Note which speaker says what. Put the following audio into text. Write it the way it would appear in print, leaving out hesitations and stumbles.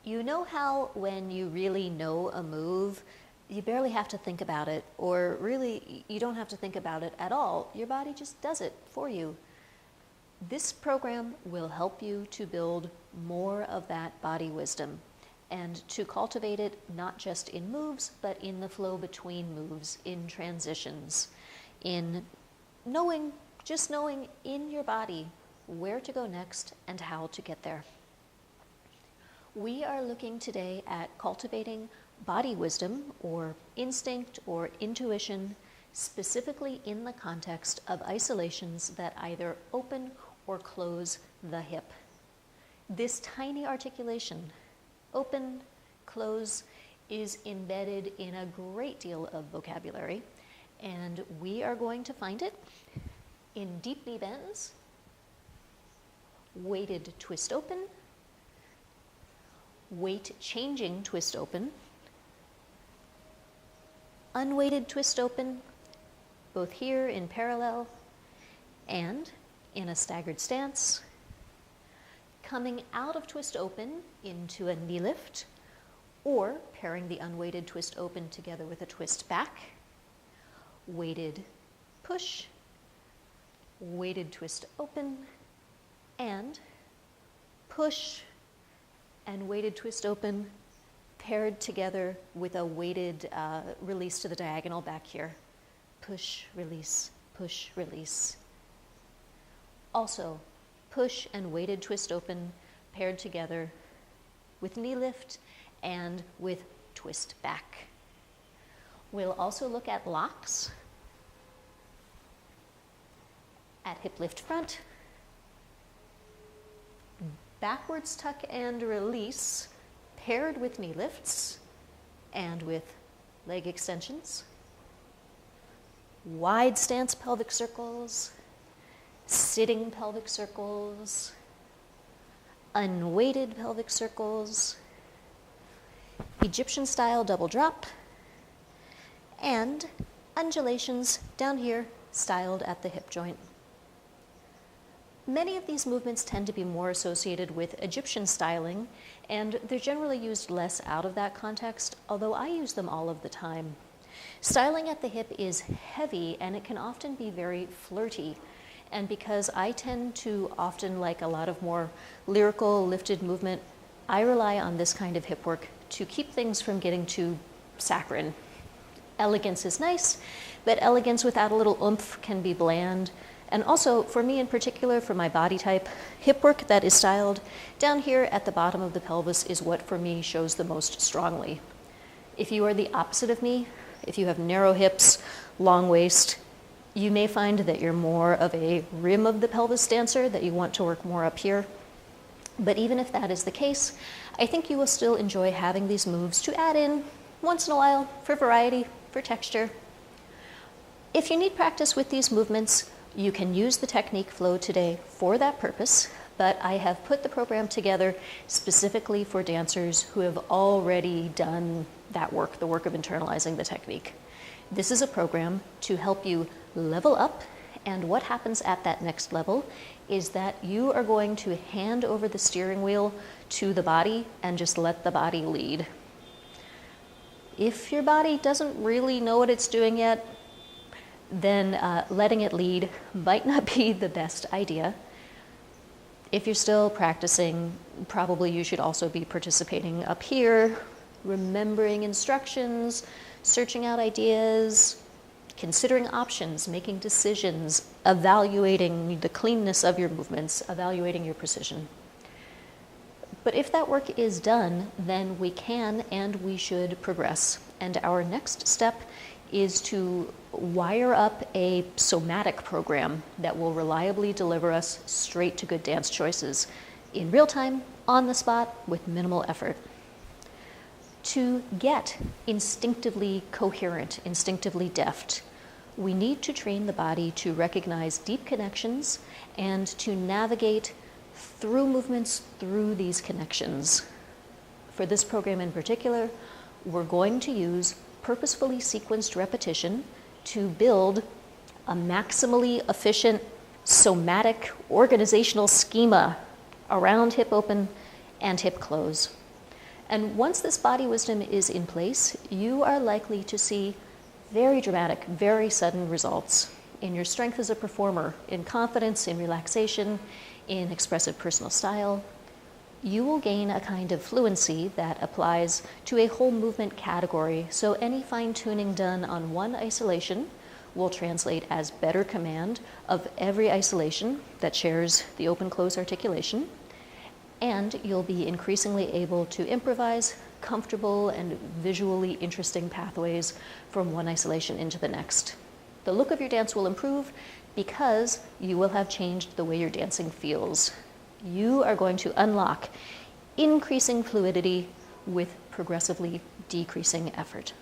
Speaker 1: You know how when you really know a move, you barely have to think about it, or really you don't have to think about it at all. Your body just does it for you. This program will help you to build more of that body wisdom and to cultivate it not just in moves, but in the flow between moves, in transitions, in knowing, just knowing in your body where to go next and how to get there. We are looking today at cultivating body wisdom or instinct or intuition, specifically in the context of isolations that either open or close the hip. This tiny articulation, open, close, is embedded in a great deal of vocabulary, and we are going to find it in deep knee bends, weighted twist open, weight changing twist open, unweighted twist open, both here in parallel and in a staggered stance, coming out of twist open into a knee lift, or pairing the unweighted twist open together with a twist back, weighted push, weighted twist open, and push and weighted twist open paired together with a weighted release to the diagonal back here. Push, release, push, release. Also, push and weighted twist open paired together with knee lift and with twist back. We'll also look at locks, at hip lift front, backwards tuck and release paired with knee lifts and with leg extensions, wide stance pelvic circles, sitting pelvic circles, unweighted pelvic circles, Egyptian style double drop, and undulations down here styled at the hip joint. Many of these movements tend to be more associated with Egyptian styling, and they're generally used less out of that context, although I use them all of the time. Styling at the hip is heavy, and it can often be very flirty. And because I tend to often like a lot of more lyrical, lifted movement, I rely on this kind of hip work to keep things from getting too saccharine. Elegance is nice, but elegance without a little oomph can be bland. And also, for me in particular, for my body type, hip work that is styled down here at the bottom of the pelvis is what for me shows the most strongly. If you are the opposite of me, if you have narrow hips, long waist, you may find that you're more of a rim of the pelvis dancer, that you want to work more up here. But even if that is the case, I think you will still enjoy having these moves to add in once in a while for variety, for texture. If you need practice with these movements, you can use the technique flow today for that purpose, but I have put the program together specifically for dancers who have already done that work, the work of internalizing the technique. This is a program to help you level up, and what happens at that next level is that you are going to hand over the steering wheel to the body and just let the body lead. If your body doesn't really know what it's doing yet, then letting it lead might not be the best idea. If you're still practicing, probably you should also be participating up here, remembering instructions, searching out ideas, considering options, making decisions, evaluating the cleanness of your movements, evaluating your precision. But if that work is done, then we can and we should progress. And our next step is to wire up a somatic program that will reliably deliver us straight to good dance choices in real time, on the spot, with minimal effort. To get instinctively coherent, instinctively deft, we need to train the body to recognize deep connections and to navigate through movements through these connections. For this program in particular, we're going to use purposefully sequenced repetition to build a maximally efficient somatic organizational schema around hip open and hip close. And once this body wisdom is in place, you are likely to see very dramatic, very sudden results in your strength as a performer, in confidence, in relaxation, in expressive personal style. You will gain a kind of fluency that applies to a whole movement category, so any fine-tuning done on one isolation will translate as better command of every isolation that shares the open-close articulation, and you'll be increasingly able to improvise comfortable and visually interesting pathways from one isolation into the next. The look of your dance will improve because you will have changed the way your dancing feels. You are going to unlock increasing fluidity with progressively decreasing effort.